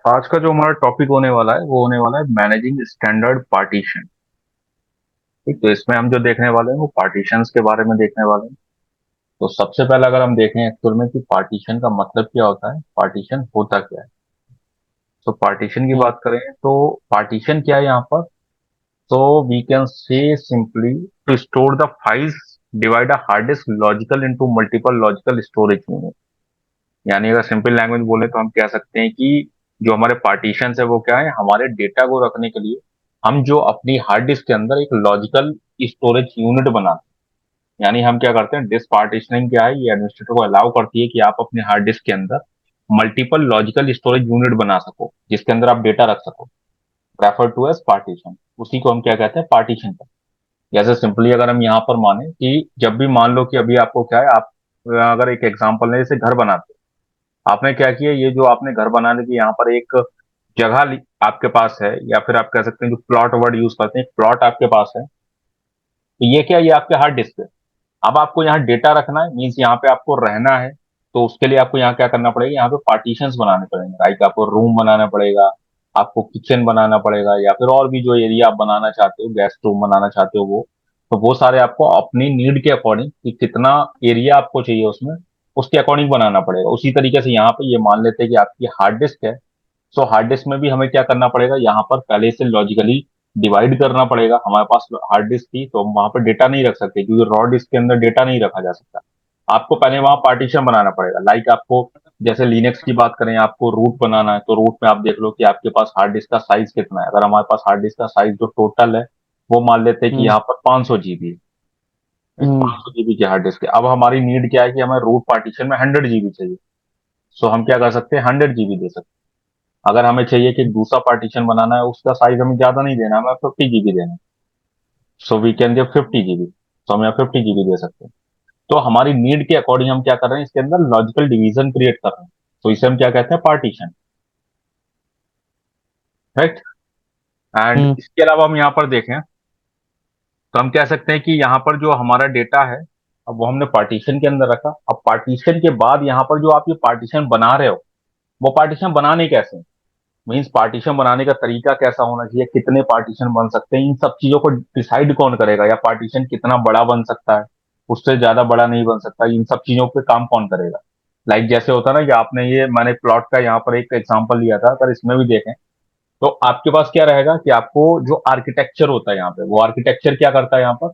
आज का जो हमारा टॉपिक होने वाला है वो होने वाला है मैनेजिंग स्टैंडर्ड पार्टीशन। ठीक, तो इसमें हम जो देखने वाले हैं वो पार्टीशंस के बारे में देखने वाले हैं। तो सबसे पहले अगर हम देखें एक्चुअल में कि पार्टीशन का मतलब क्या होता है, पार्टीशन होता क्या है। तो पार्टीशन की हम्म बात करें तो पार्टीशन क्या है यहाँ पर। तो we can say simply to store the files, divide a hard disk logical into multiple logical storage unit. यानी अगर सिंपल लैंग्वेज बोले तो हम कह सकते हैं कि जो हमारे पार्टीशन है वो क्या है, हमारे डेटा को रखने के लिए हम जो अपनी हार्ड डिस्क के अंदर एक लॉजिकल स्टोरेज यूनिट बनाते हैं। यानी हम क्या करते हैं, डिस्क पार्टीशनिंग क्या है, ये एडमिनिस्ट्रेटर को अलाउ करती है कि आप अपने हार्ड डिस्क के अंदर मल्टीपल लॉजिकल स्टोरेज यूनिट बना सको जिसके अंदर आप डेटा रख सको। रेफर टू एज पार्टीशन, उसी को हम क्या कहते हैं, पार्टीशन कहते हैं। जैसे सिंपली अगर हम यहाँ पर माने कि जब भी मान लो कि अभी आपको क्या है, आप अगर एक एग्जांपल ले, जैसे घर बनाते हैं, आपने क्या किया, ये जो आपने घर बनाने की यहाँ पर एक जगह आपके पास है, या फिर आप कह सकते हैं जो प्लॉट वर्ड यूज करते हैं, प्लॉट आपके पास है, तो ये क्या, ये आपके हार्ड डिस्क है। अब आपको यहाँ डेटा रखना है, मीन्स यहाँ पे आपको रहना है। तो उसके लिए आपको यहाँ क्या करना पड़ेगा, यहाँ पे पार्टीशंस बनाने पड़ेंगे, लाइक आपको रूम बनाना पड़ेगा, आपको किचन बनाना पड़ेगा, या फिर और भी जो एरिया आप बनाना चाहते हो, गेस्ट रूम बनाना चाहते हो वो। तो वो सारे आपको अपनी नीड के अकॉर्डिंग कि कितना एरिया आपको चाहिए उसमें, उसके अकॉर्डिंग बनाना पड़ेगा। उसी तरीके से यहाँ पे ये मान लेते हैं कि आपकी हार्ड डिस्क है। सो हार्ड डिस्क में भी हमें क्या करना पड़ेगा, यहाँ पर पहले से लॉजिकली डिवाइड करना पड़ेगा। हमारे पास हार्ड डिस्क थी तो हम वहां पर डेटा नहीं रख सकते, क्योंकि रॉ डिस्क के अंदर डेटा नहीं रखा जा सकता। आपको पहले वहां पार्टीशन बनाना पड़ेगा, लाइक आपको जैसे लिनक्स की बात करें, आपको रूट बनाना है, तो रूट में आप देख लो कि आपके पास हार्ड डिस्क का साइज कितना है। अगर हमारे पास हार्ड डिस्क का साइज जो टोटल है वो मान लेते हैं कि हम्म यहाँ पर 500 GB है। हम्म 500 GB की हार्ड डिस्क है। अब हमारी नीड क्या है कि हमें रूट पार्टीशन में 100 GB चाहिए। सो हम क्या कर सकते हैं, 100 GB दे सकते हैं। अगर हमें चाहिए कि दूसरा पार्टीशन बनाना है, उसका साइज हमें ज्यादा नहीं देना, हमें 50 GB देना है। So we can give 50 GB। तो हम यहाँ 50 GB दे सकते हैं। तो हमारी नीड के अकॉर्डिंग हम क्या कर रहे हैं, इसके अंदर लॉजिकल डिवीजन क्रिएट कर रहे हैं। तो इसे हम क्या कहते हैं, पार्टीशन। राइट। एंड हम्म इसके अलावा हम यहाँ पर देखें तो हम कह सकते हैं कि यहाँ पर जो हमारा डेटा है, अब वो हमने पार्टीशन के अंदर रखा। अब पार्टीशन के बाद यहाँ पर जो आप ये पार्टीशन बना रहे हो, वो पार्टीशन बनाने कैसे, मीन्स पार्टीशन बनाने का तरीका कैसा होना चाहिए, कितने पार्टीशन बन सकते हैं, इन सब चीजों को डिसाइड कौन करेगा, या पार्टीशन कितना बड़ा बन सकता है, उससे ज्यादा बड़ा नहीं बन सकता, इन सब चीजों पे काम कौन करेगा। लाइक जैसे होता है ना कि आपने ये, मैंने प्लॉट का यहाँ पर एक एग्जांपल लिया था, अगर इसमें भी देखें तो आपके पास क्या रहेगा कि आपको जो आर्किटेक्चर होता है यहाँ पे, वो आर्किटेक्चर क्या करता है यहाँ पर,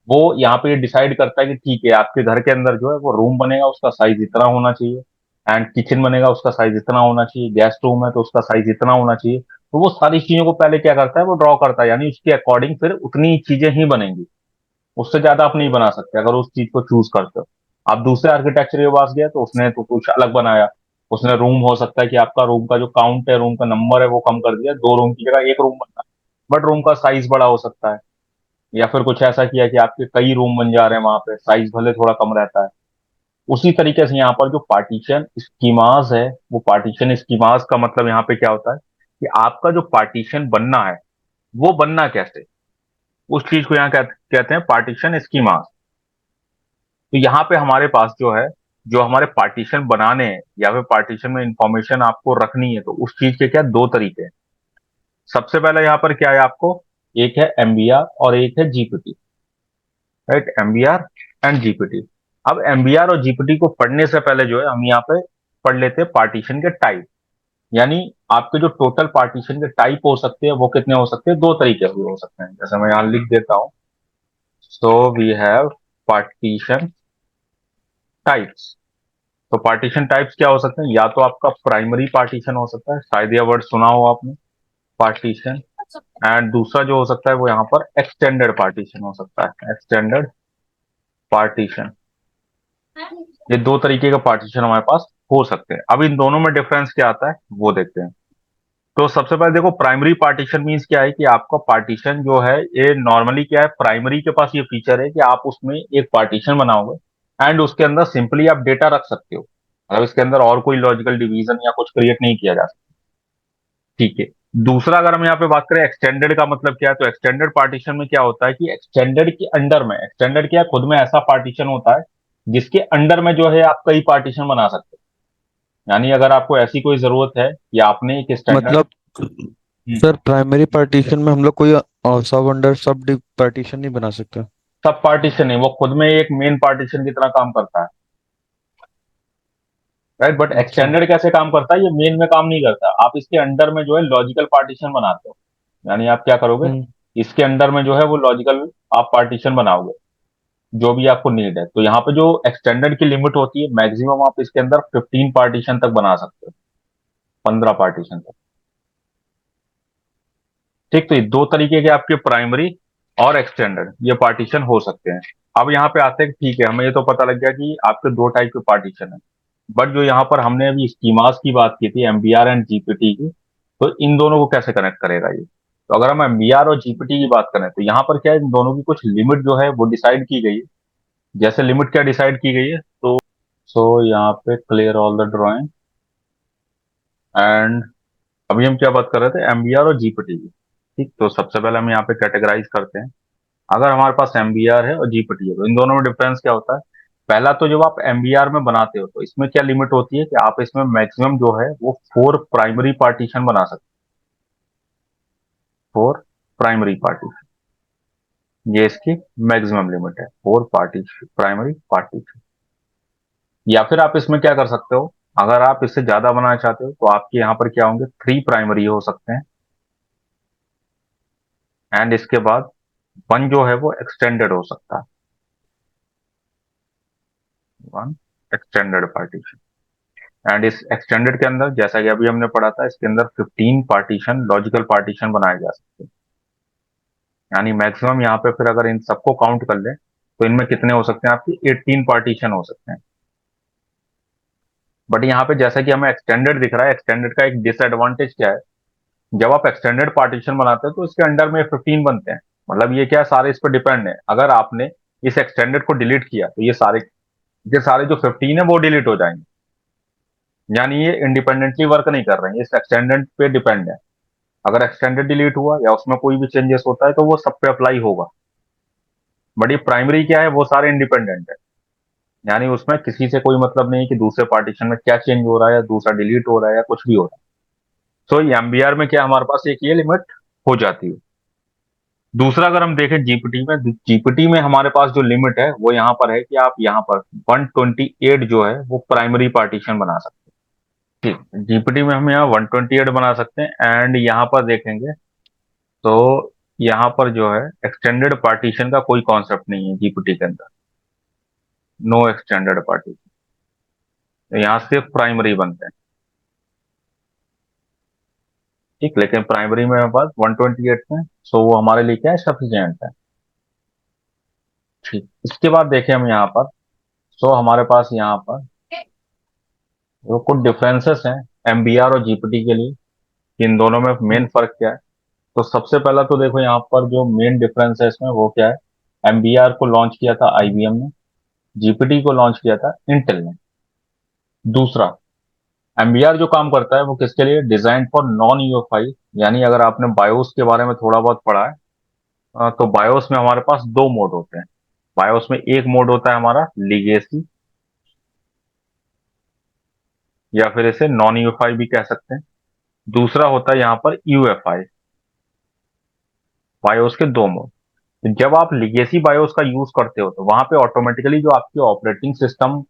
वो यहाँ पे डिसाइड करता है कि ठीक है, आपके घर के अंदर जो है वो रूम बनेगा, उसका साइज इतना होना चाहिए। एंड किचन बनेगा, उसका साइज इतना होना चाहिए। गेस्ट रूम है तो उसका साइज इतना होना चाहिए। तो वो सारी चीजों को पहले क्या करता है, वो ड्रॉ करता है, यानी उसके अकॉर्डिंग फिर उतनी चीजें ही बनेंगी। उससे ज्यादा आप नहीं बना सकते अगर उस चीज को चूज करते हो। आप दूसरे आर्किटेक्चर के पास गए तो उसने तो कुछ अलग बनाया। उसने रूम, हो सकता है कि आपका रूम का जो काउंट है, रूम का नंबर है, वो कम कर दिया, 2 रूम की जगह एक रूम बनना, बट रूम का साइज बड़ा हो सकता है। या फिर कुछ ऐसा किया कि आपके कई रूम बन जा रहे हैं, वहां पे साइज भले थोड़ा कम रहता है। उसी तरीके से यहाँ पर जो पार्टीशन स्कीमास है, वो पार्टीशन स्कीमास का मतलब यहाँ पे क्या होता है कि आपका जो पार्टीशन बनना है वो बनना कैसे, उस चीज को यहाँ कहते हैं पार्टीशन स्कीमास। तो यहाँ पे हमारे पास जो है, जो हमारे पार्टीशन बनाने हैं या फिर पार्टीशन में इंफॉर्मेशन आपको रखनी है, तो उस चीज के क्या दो तरीके हैं। सबसे पहले यहाँ पर क्या है आपको, एक है एमबीआर और एक है GPT. Right, MBR and GPT. अब एमबीआर और जीपीटी को पढ़ने से पहले जो है हम यहाँ पे पढ़ लेते हैं पार्टीशन के टाइप। यानी आपके जो टोटल पार्टीशन के टाइप हो सकते हैं वो कितने हो सकते हैं, दो तरीके से हो सकते हैं, जैसे मैं यहाँ लिख देता हूँ। So we have partition types. तो पार्टीशन टाइप्स क्या हो सकते हैं, या तो आपका प्राइमरी पार्टीशन हो सकता है, शायद यह वर्ड सुना हो आपने, पार्टीशन। एंड दूसरा जो हो सकता है वो यहाँ पर एक्सटेंडेड पार्टीशन हो सकता है, एक्सटेंडेड पार्टीशन। ये दो तरीके का पार्टीशन हमारे पास हो सकते हैं। अब इन दोनों में डिफरेंस क्या आता है वो देखते हैं। तो सबसे पहले देखो, प्राइमरी पार्टीशन मींस क्या है कि आपका पार्टीशन जो है, ये नॉर्मली क्या है, प्राइमरी के पास ये फीचर है कि आप उसमें एक पार्टीशन बनाओगे एंड उसके अंदर सिंपली आप डेटा रख सकते हो। मतलब इसके अंदर और कोई लॉजिकल डिवीजन या कुछ क्रिएट नहीं किया जा सकता। ठीक है। दूसरा अगर हम यहाँ पे बात करें एक्सटेंडेड का मतलब क्या है, तो एक्सटेंडेड पार्टीशन में क्या होता है कि एक्सटेंडेड के अंडर में, एक्सटेंडेड क्या है, खुद में ऐसा पार्टीशन होता है जिसके अंडर में जो है आप कई पार्टीशन बना सकते हो। यानी अगर आपको ऐसी कोई जरूरत है कि आपने एक स्टैंडर्ड मतलब सर प्राइमरी पार्टीशन में हम लोग कोई सब अंडर सब पार्टीशन नहीं बना सकते? सब पार्टीशन नहीं, वो खुद में एक मेन पार्टीशन की तरह काम करता है, राइट। बट अच्छा। एक्सटेंडेड कैसे काम करता है, ये मेन में काम नहीं करता, आप इसके अंडर में जो है लॉजिकल पार्टीशन बनाते हो। यानी आप क्या करोगे, हम्म। इसके अंडर में जो है वो लॉजिकल आप पार्टीशन बनाओगे, जो भी आपको नीड है। तो यहाँ पे जो एक्सटेंडेड की लिमिट होती है, मैक्सिमम आप इसके अंदर 15 पार्टीशन तक बना सकते हो, 15 पार्टीशन तक। ठीक, तो ये दो तरीके के आपके प्राइमरी और एक्सटेंडेड ये पार्टीशन हो सकते हैं। अब यहाँ पे आते हैं, ठीक है, हमें ये तो पता लग गया कि आपके दो टाइप के पार्टीशन है। बट जो यहाँ पर हमने अभी स्कीमास की बात की थी, एमबीआर एंड जीपीटी की, तो इन दोनों को कैसे कनेक्ट करेगा ये। तो अगर हम एमबीआर और जीपीटी की बात करें, तो यहाँ पर क्या है, इन दोनों की कुछ लिमिट जो है वो डिसाइड की गई है। जैसे लिमिट क्या डिसाइड की गई है, तो सो यहाँ पे clear all the drawing and अभी हम क्या बात कर रहे थे, एमबीआर और जीपीटी की। ठीक, तो सबसे पहले हम यहाँ पे कैटेगराइज करते हैं। अगर हमारे पास एमबीआर है और जीपीटी है, तो इन दोनों में डिफरेंस क्या होता है। पहला तो जब आप एमबीआर में बनाते हो, तो इसमें क्या लिमिट होती है कि आप इसमें मैक्सिमम जो है वो 4 प्राइमरी पार्टीशन बना सकते हो, 4 प्राइमरी पार्टीशन, ये इसकी मैक्सिमम लिमिट है, 4 पार्टीशन, प्राइमरी पार्टीशन। या फिर आप इसमें क्या कर सकते हो, अगर आप इससे ज्यादा बनाना चाहते हो, तो आपके यहाँ पर क्या होंगे, 3 प्राइमरी हो सकते हैं, एंड इसके बाद 1 जो है वो एक्सटेंडेड हो सकता है, 1 एक्सटेंडेड पार्टीशन। एंड इस एक्सटेंडेड के अंदर, जैसा कि अभी हमने पढ़ा था, इसके अंदर 15 पार्टीशन, लॉजिकल पार्टीशन बनाए जा सकते हैं। यानी मैक्सिमम यहाँ पे फिर अगर इन सबको काउंट कर ले, तो इनमें कितने हो सकते हैं, आपकी 18 पार्टीशन हो सकते हैं। बट यहाँ पे जैसा कि हमें एक्सटेंडेड दिख रहा है, एक्सटेंडेड का एक डिसएडवांटेज क्या है, जब आप एक्सटेंडेड पार्टीशन बनाते हैं तो इसके अंडर में 15 बनते हैं। मतलब ये क्या है, सारे इस पर डिपेंड है। अगर आपने इस एक्सटेंडेड को डिलीट किया, तो ये सारे जो 15 है वो डिलीट हो जाएंगे। यानी ये इंडिपेंडेंटली वर्क नहीं कर रहे हैं, इस एक्सटेंडेड पे डिपेंड है। अगर एक्सटेंडेड डिलीट हुआ या उसमें कोई भी चेंजेस होता है, तो वो सब पे अप्लाई होगा। बट ये प्राइमरी क्या है, वो सारे इंडिपेंडेंट है। यानी उसमें किसी से कोई मतलब नहीं कि दूसरे पार्टीशन में क्या चेंज हो रहा है, या दूसरा डिलीट हो रहा है, या कुछ भी हो रहा है। तो एमबीआर में क्या हमारे पास एक ये लिमिट हो जाती है। दूसरा अगर हम देखें जीपीटी में, जीपीटी में हमारे पास जो लिमिट है वो यहाँ पर है कि आप यहाँ पर 128 जो है वो प्राइमरी पार्टीशन बना सकते हैं। ठीक, जीपीटी में हम यहाँ 128 बना सकते हैं, एंड यहाँ पर देखेंगे तो यहाँ पर जो है एक्सटेंडेड पार्टीशन का कोई कॉन्सेप्ट नहीं है जीपीटी के अंदर, नो एक्सटेंडेड पार्टीशन। तो यहाँ सिर्फ प्राइमरी बनते हैं। ठीक, लेकिन प्राइमरी में हमारे पास 128 में, सो वो हमारे लिए क्या है, सफिशियंट है। ठीक, इसके बाद देखें हम यहाँ पर, सो हमारे पास यहाँ पर वो कुछ डिफरेंसेस हैं एमबीआर और जीपीटी के लिए, कि इन दोनों में मेन फर्क क्या है। तो सबसे पहला तो देखो यहाँ पर जो मेन डिफरेंस है इसमें वो क्या है, एमबीआर को लॉन्च किया था आईबीएम ने, जीपीटी को लॉन्च किया था इंटेल ने। दूसरा, एमबीआर जो काम करता है वो किसके लिए, डिजाइन फॉर नॉन यूएफआई। यानी अगर आपने बायोस के बारे में थोड़ा बहुत पढ़ा है, तो बायोस में हमारे पास दो मोड होते हैं। बायोस में एक मोड होता है हमारा लीगेसी, या फिर इसे नॉन यूएफआई भी कह सकते हैं। दूसरा होता है यहाँ पर यूएफआई। बायोस के दो मोड। तो जब आप लिगेसी बायोस का यूज करते हो, तो वहां पे ऑटोमेटिकली जो आपकी ऑपरेटिंग सिस्टम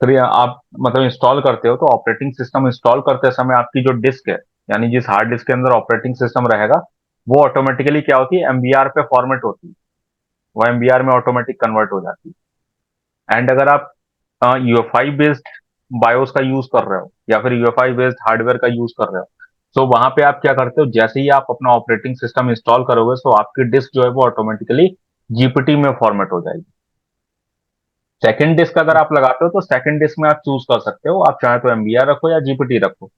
आप मतलब इंस्टॉल करते हो, तो ऑपरेटिंग सिस्टम इंस्टॉल करते समय आपकी जो डिस्क है, यानी जिस हार्ड डिस्क के अंदर ऑपरेटिंग सिस्टम रहेगा, वो ऑटोमेटिकली क्या होती है, एमबीआर पे फॉर्मेट होती है। वो एमबीआर में ऑटोमेटिक कन्वर्ट हो जाती है। एंड अगर आप यूएफआई बेस्ड बायोस का यूज कर रहे हो, या फिर यूएफआई बेस्ड हार्डवेयर का यूज कर रहे हो, तो वहां पे आप क्या करते हो, जैसे ही आप अपना ऑपरेटिंग सिस्टम इंस्टॉल करोगे, तो आपकी डिस्क जो है वो ऑटोमेटिकली जीपीटी में फॉर्मेट हो जाएगी। सेकंड डिस्क अगर आप लगाते हो, तो सेकंड डिस्क में आप चूज कर सकते हो, आप चाहे तो एमबीआर रखो या जीपीटी रखो।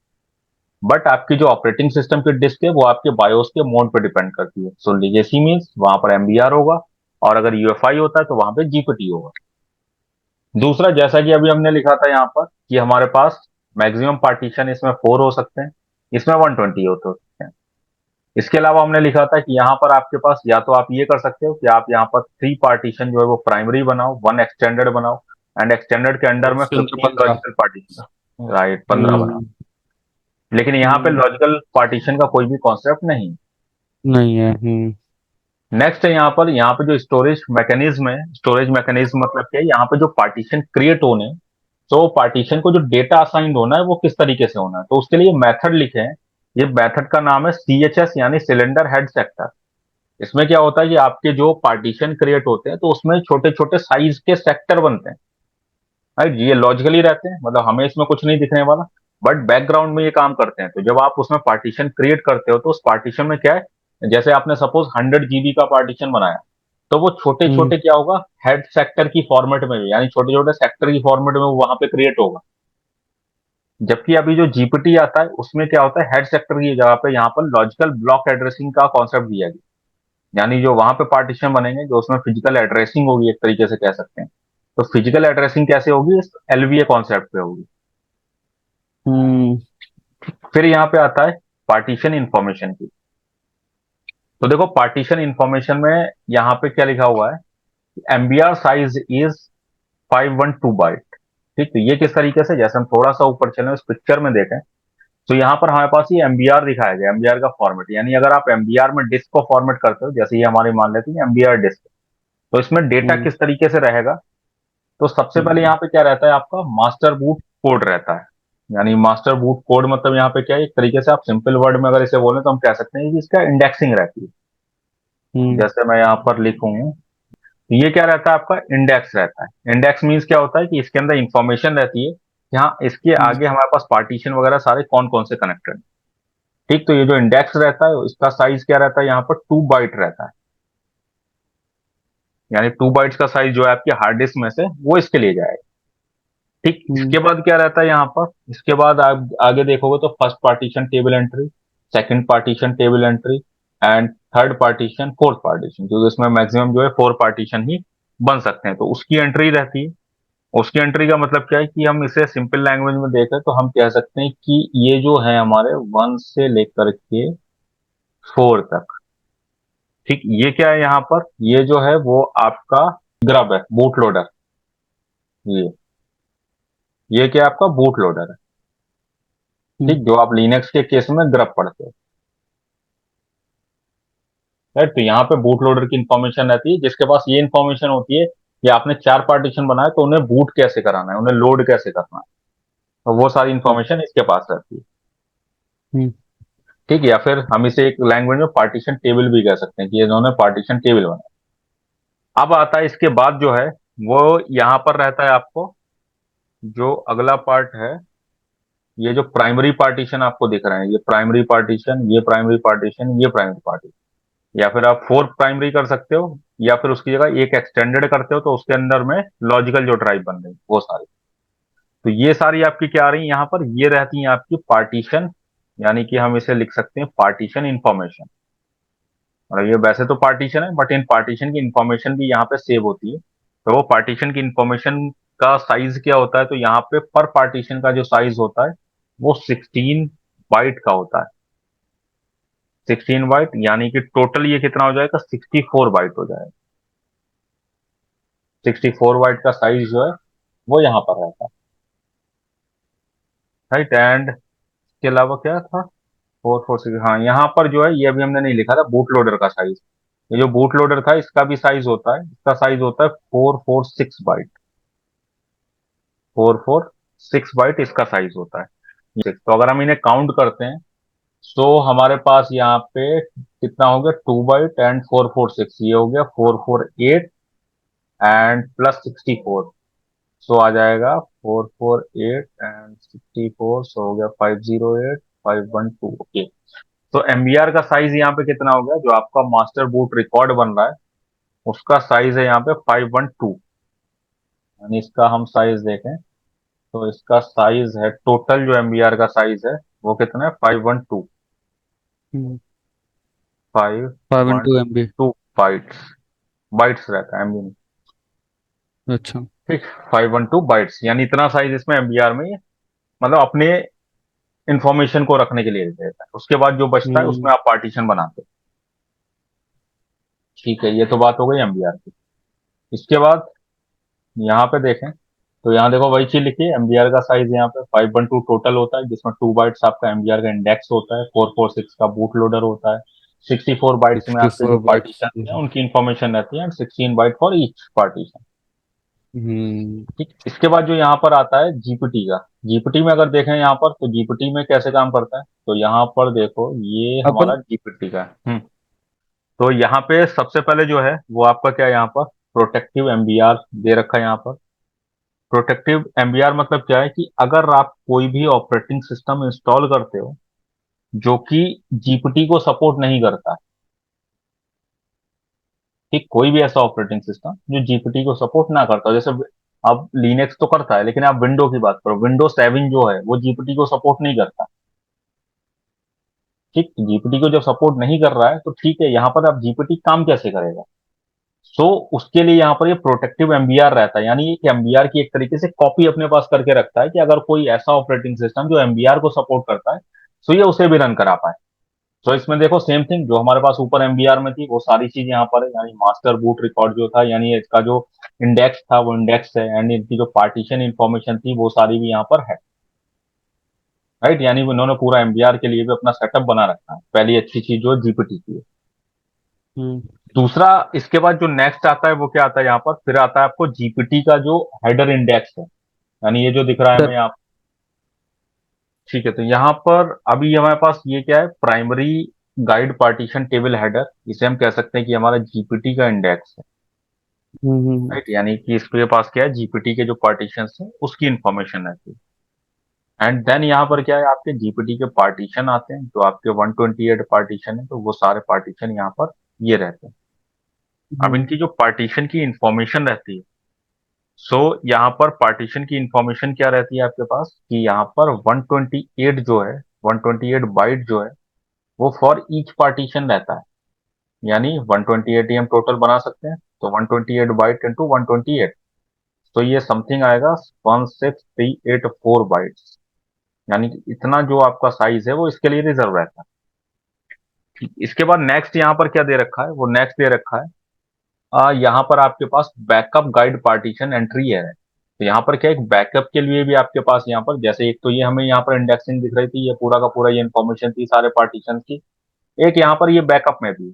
बट आपकी जो ऑपरेटिंग सिस्टम की डिस्क है वो आपके बायोस के मोड पे डिपेंड करती है। सो लीगेसी मीन्स वहां पर एमबीआर होगा, और अगर यूएफआई होता है तो वहां पे जीपीटी होगा। दूसरा, जैसा कि अभी हमने लिखा था यहाँ पर, कि हमारे पास मैक्सिमम पार्टीशन इसमें 4 हो सकते हैं, इसमें 120 होते हो सकते हैं। इसके अलावा हमने लिखा था कि यहाँ पर आपके पास या तो आप ये कर सकते हो कि आप यहाँ पर 3 पार्टीशन जो है वो प्राइमरी बनाओ, 1 एक्सटेंडेड बनाओ, एंड एक्सटेंडेड के अंडर में उसके अंदर 15 15। Logical partition. राइट, 15 बना। हम्म। लेकिन यहाँ पे हम्म। लॉजिकल पार्टीशन का कोई भी कॉन्सेप्ट नहीं। नहीं है। हम्म। नेक्स्ट है यहाँ पे जो स्टोरेज मैकेनिज्म है, स्टोरेज मैकेनिज्म मतलब क्या है, यहाँ पे जो पार्टीशन क्रिएट होने, तो पार्टीशन को जो डेटा असाइन होना है वो किस तरीके से होना है, तो उसके लिए मेथड लिखे हैं। ये मेथड का नाम है CHS, यानी सिलेंडर हेड सेक्टर। इसमें क्या होता है कि आपके जो पार्टीशन क्रिएट होते हैं तो उसमें छोटे छोटे साइज के सेक्टर बनते हैं। राइट, ये लॉजिकली रहते हैं, मतलब हमें इसमें कुछ नहीं दिखने वाला, बट बैकग्राउंड में ये काम करते हैं। तो जब आप उसमें पार्टीशन क्रिएट करते हो तो उस पार्टीशन में क्या है, जैसे आपने सपोज 100 GB का पार्टीशन बनाया, तो वो छोटे हम्म। छोटे क्या होगा, हेड सेक्टर की फॉर्मेट में, यानी छोटे छोटे सेक्टर की फॉर्मेट में वहां पे क्रिएट होगा। जबकि अभी जो GPT आता है उसमें क्या होता है, हेड सेक्टर की जगह पे यहाँ पर लॉजिकल ब्लॉक एड्रेसिंग का कॉन्सेप्ट दिया गया। यानी जो वहां पे पार्टीशन बनेंगे, जो उसमें फिजिकल एड्रेसिंग होगी, एक तरीके से कह सकते हैं। तो फिजिकल एड्रेसिंग कैसे होगी, इस LVA कॉन्सेप्ट पे होगी। हम्म। फिर यहाँ पे आता है पार्टीशन इंफॉर्मेशन की। तो देखो, पार्टीशन इंफॉर्मेशन में यहाँ पे क्या लिखा हुआ है, MBR साइज इज 512 बाइट। ठीक, तो ये किस तरीके से, जैसे हम थोड़ा सा ऊपर चले इस पिक्चर में देखें, तो यहाँ पर हमारे पास ये MBR दिखाया गया, MBR का फॉर्मेट। यानी अगर आप MBR में डिस्क को फॉर्मेट करते हो, जैसे ये हमारी मान लेते हैं MBR डिस्क, तो इसमें डेटा हम्म। किस तरीके से रहेगा। तो सबसे पहले हम्म। यहाँ पे क्या रहता है, आपका मास्टर बूट कोड रहता है। यानी मास्टर बूट कोड मतलब यहाँ पे क्या है, एक तरीके से आप सिंपल वर्ड में अगर इसे बोलें तो हम कह सकते हैं कि इसका इंडेक्सिंग रहती है। हम्म। जैसे मैं यहाँ पर लिखूं, तो ये क्या रहता है, आपका इंडेक्स रहता है। इंडेक्स मीन्स क्या होता है कि इसके अंदर इंफॉर्मेशन रहती है कि हाँ, इसके हम्म। आगे हमारे पास पार्टीशन वगैरह सारे कौन कौन से कनेक्टेड। ठीक, तो ये जो इंडेक्स रहता है इसका साइज क्या रहता है, यहाँ पर 2 बाइट रहता है। यानी 2 बाइट्स का साइज जो है आपकी हार्ड डिस्क में से वो इसके लिए जाएगा। ठीक, हम्म। इसके बाद क्या रहता है यहाँ पर, इसके बाद आप आगे देखोगे तो first partition table entry, second partition table entry, and third partition, fourth partition, क्योंकि इसमें मैक्सिमम जो है 4 पार्टीशन ही बन सकते हैं, तो उसकी एंट्री रहती है। उसकी एंट्री का मतलब क्या है कि हम इसे सिंपल लैंग्वेज में देखें तो हम कह सकते हैं कि ये जो है हमारे 1 से लेकर के 4 तक। ठीक, ये क्या है यहाँ पर, ये जो है वो आपका ग्रब है, बूट लोडर। ये क्या है, आपका बूट लोडर है। हम्म। ठीक, जो आप लिनक्स के केस में ग्रब पढ़ते हो। राइट, तो यहाँ पे बूट लोडर की इंफॉर्मेशन रहती है, जिसके पास ये इंफॉर्मेशन होती है कि आपने 4 पार्टीशन बनाए तो उन्हें बूट कैसे कराना है, उन्हें लोड कैसे करना है, तो वो सारी इंफॉर्मेशन इसके पास रहती है। हम्म। ठीक है, या फिर हम इसे एक लैंग्वेज में पार्टीशन टेबल भी कह सकते हैं कि इन्होंने पार्टीशन टेबल बनाया। अब आता है इसके बाद जो है, वो यहाँ पर रहता है आपको, जो अगला पार्ट है, ये जो प्राइमरी पार्टीशन आपको दिख रहे हैं, ये प्राइमरी पार्टीशन, ये प्राइमरी पार्टीशन, ये प्राइमरी पार्टीशन, या फिर आप 4 प्राइमरी कर सकते हो, या फिर उसकी जगह एक एक्सटेंडेड करते हो तो उसके अंदर में लॉजिकल जो ड्राइव बन रही वो सारी। तो ये सारी आपकी क्या आ रही है यहाँ पर, ये रहती है आपकी पार्टीशन, यानी कि हम इसे लिख सकते हैं पार्टीशन इंफॉर्मेशन। और ये वैसे तो पार्टीशन है, बट इन पार्टीशन की इंफॉर्मेशन भी यहाँ पे सेव होती है। तो वो पार्टीशन की इंफॉर्मेशन का साइज क्या होता है, तो यहाँ पे पर पार्टीशन का जो साइज होता है वो 16 बाइट का होता है। 16 बाइट, यानी कि टोटल ये कितना हो जाएगा, 64 बाइट हो जाएगा। 64 बाइट का साइज जो है वो यहाँ पर रहता है। राइट, एंड इसके अलावा क्या था, 446, हाँ यहाँ पर जो है ये अभी हमने नहीं लिखा था, बूट लोडर का साइज। ये जो बूट लोडर था इसका भी साइज होता है, इसका साइज होता है 446 बाइट। 446 बाइट इसका साइज होता है। तो अगर हम इन्हें काउंट करते हैं, तो हमारे पास यहाँ पे कितना हो गया, 2 बाइट एंड 446, ये हो गया 448 एंड प्लस 64। सो आ जाएगा 448 एंड 64, सो हो गया 508 512। ओके, तो MBR का साइज यहाँ पे कितना हो गया, जो आपका मास्टर बूट रिकॉर्ड बन रहा है उसका साइज है यहाँ पे 512। यानी इसका हम साइज देखें तो इसका साइज है, टोटल जो MBR का साइज है वो कितना है, 512। Hmm. Five five one into M B. Two bytes, bytes रहता है, MB नहीं। अच्छा। ठीक, 512 बाइट्स, यानी इतना साइज इसमें MBR में मतलब अपने इंफॉर्मेशन को रखने के लिए देता है। उसके बाद जो बचता है हम्म। उसमें आप पार्टीशन बनाते हो। ठीक है, ये तो बात हो गई MBR की। इसके बाद यहाँ पे देखें, तो यहाँ देखो वही चीज लिखी है, एमबीआर का साइज यहाँ पे 512 टोटल होता है, जिसमें 2 बाइट्स आपका एमबीआर का इंडेक्स होता है, 446 का बूट लोडर होता है, 64 बाइट्स में आपके जो 64 बाइट्स। पार्टीशन है उनकी इंफॉर्मेशन रहती है, and 16 byte for each partition. Hmm. ठीक, इसके बाद जो यहाँ पर आता है जीपीटी का। जीपीटी में अगर देखें यहाँ पर, तो जीपीटी में कैसे काम करता है, तो यहाँ पर देखो ये अपन। हमारा जीपीटी का है। तो यहाँ पे सबसे पहले जो है वो आपका क्या है, यहाँ पर प्रोटेक्टिव एमबीआर दे रखा है यहाँ पर। प्रोटेक्टिव एमबीआर मतलब क्या है कि अगर आप कोई भी ऑपरेटिंग सिस्टम इंस्टॉल करते हो जो कि जीपीटी को सपोर्ट नहीं करता, ठीक, कोई भी ऐसा ऑपरेटिंग सिस्टम जो जीपीटी को सपोर्ट ना करता हो, जैसे अब लिनक्स तो करता है, लेकिन आप विंडो की बात करो, विंडो 7 जो है वो जीपीटी को सपोर्ट नहीं करता। ठीक, जीपीटी को जब सपोर्ट नहीं कर रहा है तो ठीक है, यहाँ पर आप जीपीटी काम कैसे करेगा। सो उसके लिए यहाँ पर ये प्रोटेक्टिव एमबीआर रहता है, यानी कि एमबीआर की एक तरीके से कॉपी अपने पास करके रखता है कि अगर कोई ऐसा ऑपरेटिंग सिस्टम जो एमबीआर को सपोर्ट करता है, तो ये उसे भी रन करा पाए। तो इसमें देखो सेम थिंग जो हमारे पास ऊपर एमबीआर में थी वो सारी चीज यहाँ पर है, यानी मास्टर बूट रिकॉर्ड जो था, यानी इसका जो इंडेक्स था वो इंडेक्स है, एंड इनकी जो पार्टीशन इंफॉर्मेशन थी वो सारी भी यहाँ पर है। राइट, यानी उन्होंने पूरा एमबीआर के लिए भी अपना सेटअप बना रखा है, पहली अच्छी चीज जो जीपीटी की है। हम्म। दूसरा, इसके बाद जो नेक्स्ट आता है वो क्या आता है, यहाँ पर फिर आता है आपको जीपीटी का जो हेडर इंडेक्स है, यानी ये जो दिख रहा है हमें सर। यहाँ। ठीक है, तो यहाँ पर अभी हमारे पास ये क्या है, primary guide partition table header, इसे हम कह सकते हैं कि हमारा जीपीटी का इंडेक्स है। राइट, यानी कि इसके पास क्या है, जीपीटी के जो पार्टीशन है उसकी इंफॉर्मेशन रहती है। एंड देन यहाँ पर क्या है, आपके जीपीटी के पार्टीशन आते हैं, जो आपके 128 पार्टीशन है, तो वो सारे पार्टीशन यहाँ पर ये रहते हैं। अब हम्म। इनकी जो पार्टीशन की इंफॉर्मेशन रहती है, सो यहाँ पर पार्टीशन की इंफॉर्मेशन क्या रहती है आपके पास, कि यहाँ पर 128 जो है, 128 बाइट जो है वो फॉर ईच पार्टीशन रहता है। यानी 128 ही हम टोटल बना सकते हैं, तो 128 बाइट इंटू 128, तो ये समथिंग आएगा 16384 बाइट्स। यानी कि इतना जो आपका साइज है वो इसके लिए रिजर्व रहता है। ठीक, इसके बाद नेक्स्ट यहाँ पर क्या दे रखा है, वो नेक्स्ट दे रखा है, यहाँ पर आपके पास बैकअप गाइड पार्टीशन एंट्री है। तो यहाँ पर क्या है, एक बैकअप के लिए भी आपके पास यहाँ पर, जैसे एक तो ये हमें यहाँ पर इंडेक्सिंग दिख रही थी, ये पूरा का पूरा ये इन्फॉर्मेशन थी सारे पार्टीशन की। एक यहाँ पर ये बैकअप में भी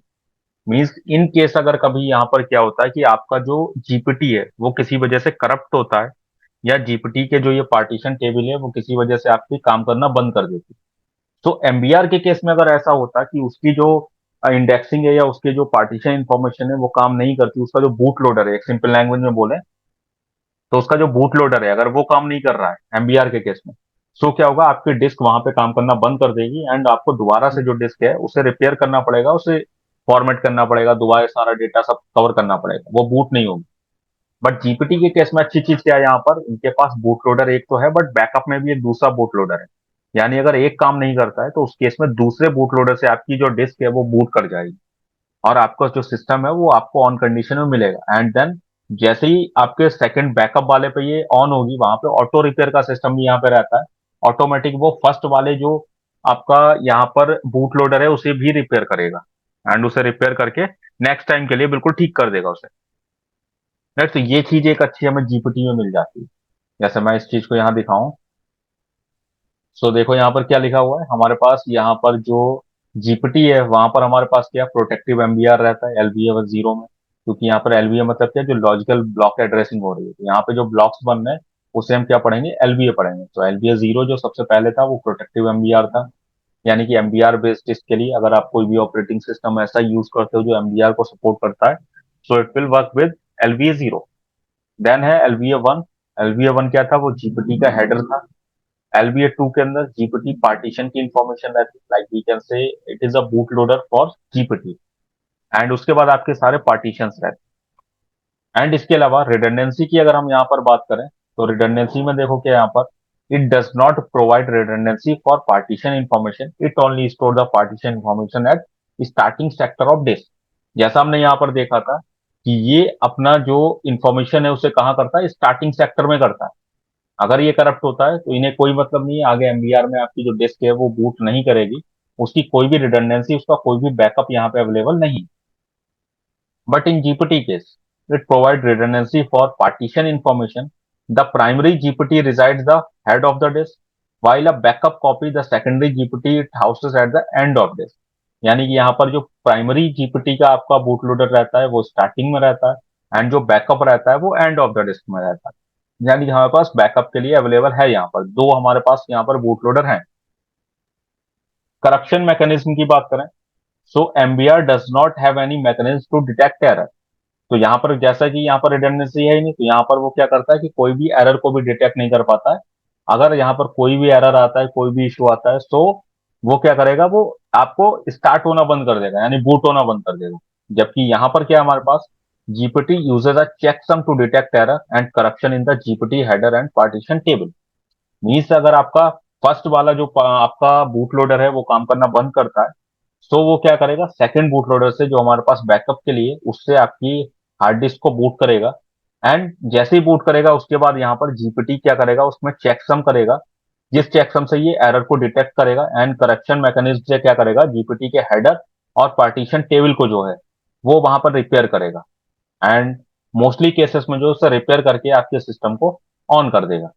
मीन्स इन केस अगर कभी यहाँ पर क्या होता है कि आपका जो जीपीटी है वो किसी वजह से करप्ट होता है, या जीपीटी के जो ये पार्टीशन टेबल है वो किसी वजह से आपकी काम करना बंद कर देती है, तो एमबीआर के केस में अगर ऐसा होता कि उसकी जो इंडेक्सिंग है या उसके जो पार्टीशन इंफॉर्मेशन है वो काम नहीं करती, उसका जो बूट लोडर है, एक सिंपल लैंग्वेज में बोले तो उसका जो बूट लोडर है अगर वो काम नहीं कर रहा है एमबीआर के केस में, सो क्या होगा, आपकी डिस्क वहां पे काम करना बंद कर देगी, एंड आपको दोबारा से जो डिस्क है उसे रिपेयर करना पड़ेगा, उसे फॉर्मेट करना पड़ेगा, दोबारा सारा डेटा सब कवर करना पड़ेगा, वो बूट नहीं होगी। बट जीपीटी के केस में अच्छी चीज क्या है, यहाँ पर इनके पास बूट लोडर एक तो है, बट बैकअप में भी एक दूसरा बूट लोडर है। यानी अगर एक काम नहीं करता है तो उस केस में दूसरे बूट लोडर से आपकी जो डिस्क है वो बूट कर जाएगी, और आपका जो सिस्टम है वो आपको ऑन कंडीशन में मिलेगा। एंड देन जैसे ही आपके सेकंड बैकअप वाले पे ये ऑन होगी, वहां पे ऑटो रिपेयर का सिस्टम भी यहाँ पे रहता है, ऑटोमेटिक वो फर्स्ट वाले जो आपका यहाँ पर बूट लोडर है उसे भी रिपेयर करेगा, एंड उसे रिपेयर करके नेक्स्ट टाइम के लिए बिल्कुल ठीक कर देगा उसे। राइट, तो ये चीज एक अच्छी हमें जीपीटी में मिल जाती है। जैसे मैं इस चीज को यहाँ दिखाऊं, सो देखो यहाँ पर क्या लिखा हुआ है हमारे पास, यहाँ पर जो जीपीटी है वहां पर हमारे पास क्या प्रोटेक्टिव एमबीआर रहता है एलबीए जीरो में, क्योंकि यहाँ पर एलबीए मतलब क्या, जो लॉजिकल ब्लॉक एड्रेसिंग हो रही है, तो यहाँ पे जो ब्लॉक्स बन रहे हैं उसे हम क्या पढ़ेंगे, एलबीए पढ़ेंगे। तो एलबीए जीरो जो सबसे पहले था वो प्रोटेक्टिव एमबीआर था, यानी कि एमबीआर बेस्ड इसके लिए अगर आप कोई भी ऑपरेटिंग सिस्टम ऐसा यूज करते हो जो एमबीआर को सपोर्ट करता है, so it will work with LBA zero. Then है एलबीए वन। एलबीए वन क्या था, वो जीपीटी का हेडर था। एलबीए टू के अंदर जीपीटी पार्टीशन की इंफॉर्मेशन रहती है, like we can say it is a boot loader for GPT. And उसके बाद आपके सारे पार्टीशंस रहते हैं। एंड इसके अलावा रिडंडेंसी की अगर हम यहाँ पर बात करें, तो रिडंडेंसी में देखो क्या यहाँ पर, it does not provide redundancy for partition information, it only store the partition information at starting sector of disk. जैसा हमने यहाँ पर देखा था कि ये अपना जो इंफॉर्मेशन है उसे कहाँ करता है, स्टार्टिंग सेक्टर में करता है। अगर ये करप्ट होता है तो इन्हें कोई मतलब नहीं है, आगे एमबीआर में आपकी जो डिस्क है वो बूट नहीं करेगी, उसकी कोई भी रिडंडेंसी, उसका कोई भी बैकअप यहाँ पे अवेलेबल नहीं। But in GPT case it provide redundancy for partition information the primary GPT resides the head of the disk, while a backup copy the secondary GPT it houses at the end of disk। यानी कि यहाँ पर जो primary GPT का आपका boot loader रहता है वो स्टार्टिंग में रहता है, एंड जो बैकअप रहता है वो एंड ऑफ द डिस्क में रहता है। यानी कि हमारे पास बैकअप के लिए अवेलेबल है, यहाँ पर दो हमारे पास यहाँ पर बूट लोडर हैं। करप्शन मैकेनिज्म की बात करें, so MBR does not have any mechanism to detect error. तो यहाँ पर जैसा कि यहाँ पर रिडंडेंसी है ही नहीं, तो यहाँ पर वो क्या करता है कि कोई भी एरर को भी डिटेक्ट नहीं कर पाता है। अगर यहाँ पर कोई भी एरर आता है, कोई भी इशू आता है, तो वो क्या करेगा, वो आपको स्टार्ट होना बंद कर देगा, यानी बूट होना बंद कर देगा। जबकि यहाँ पर क्या है हमारे पास, GPT uses a checksum to detect error and corruption in the GPT header and partition table. Means अगर आपका फर्स्ट वाला जो आपका बूट लोडर है वो काम करना बंद करता है, तो वो क्या करेगा, सेकंड बूट लोडर से जो हमारे पास बैकअप के लिए, उससे आपकी हार्ड डिस्क को बूट करेगा। एंड जैसे ही बूट करेगा उसके बाद यहाँ पर जीपीटी क्या करेगा, उसमें चेकसम करेगा, जिस चेकसम से ये एरर को डिटेक्ट करेगा, एंड करेक्शन मैकेनिज्म से क्या करेगा, जीपीटी के हेडर और पार्टीशन टेबल को जो है वो वहां पर रिपेयर करेगा। एंड मोस्टली केसेस में जो उससे रिपेयर करके आपके सिस्टम को ऑन कर देगा।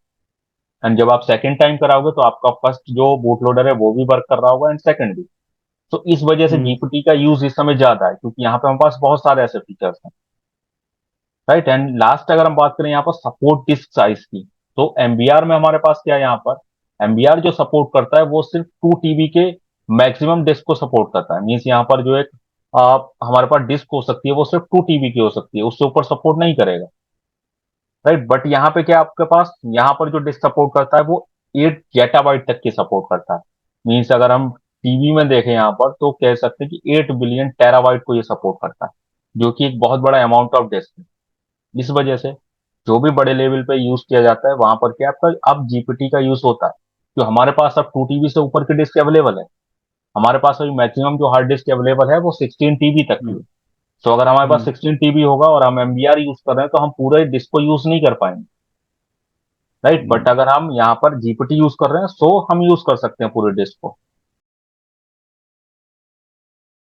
एंड जब आप सेकंड टाइम कराओगे तो आपका फर्स्ट जो बूट लोडर है वो भी वर्क कर रहा होगा, एंड सेकंड भी। तो इस वजह से हम्म। जीपीटी का यूज इस समय ज्यादा है, क्योंकि यहाँ पे हमारे पास बहुत सारे ऐसे फीचर्स हैं। राइट, एंड लास्ट अगर हम बात करें यहाँ पर सपोर्ट डिस्क साइज की, तो एमबीआर में हमारे पास क्या है, यहाँ पर एमबीआर जो सपोर्ट करता है वो सिर्फ 2 टीबी के मैक्सिमम डिस्क को सपोर्ट करता है। मीन्स यहाँ पर जो एक हमारे पास डिस्क हो सकती है वो सिर्फ 2 टीबी की हो सकती है, उससे ऊपर सपोर्ट नहीं करेगा। राइट, बट यहाँ पे क्या आपके पास, यहाँ पर जो डिस्क सपोर्ट करता है वो 8 जेटाबाइट तक की सपोर्ट करता है। मीन्स अगर हम टीवी में देखें यहाँ पर तो कह सकते हैं कि 8 बिलियन टेराबाइट को ये सपोर्ट करता है, जो कि एक बहुत बड़ा अमाउंट ऑफ डिस्क है। इस वजह से जो भी बड़े लेवल पे यूज किया जाता है वहां पर क्या आपका अब जीपीटी का यूज होता है। जो हमारे पास अब 2 टीबी से ऊपर की डिस्क अवेलेबल है, हमारे पास अभी मैक्सिमम जो हार्ड डिस्क अवेलेबल है वो 16 टीबी तक की है। हम्म। तो अगर हमारे पास हम्म। 16 टीबी होगा और हम एमबीआर यूज कर रहे हैं तो हम पूरे डिस्क को यूज नहीं कर पाएंगे। राइट, बट हम्म। अगर हम यहाँ पर जीपीटी यूज कर रहे हैं तो हम यूज कर सकते हैं पूरे डिस्क को।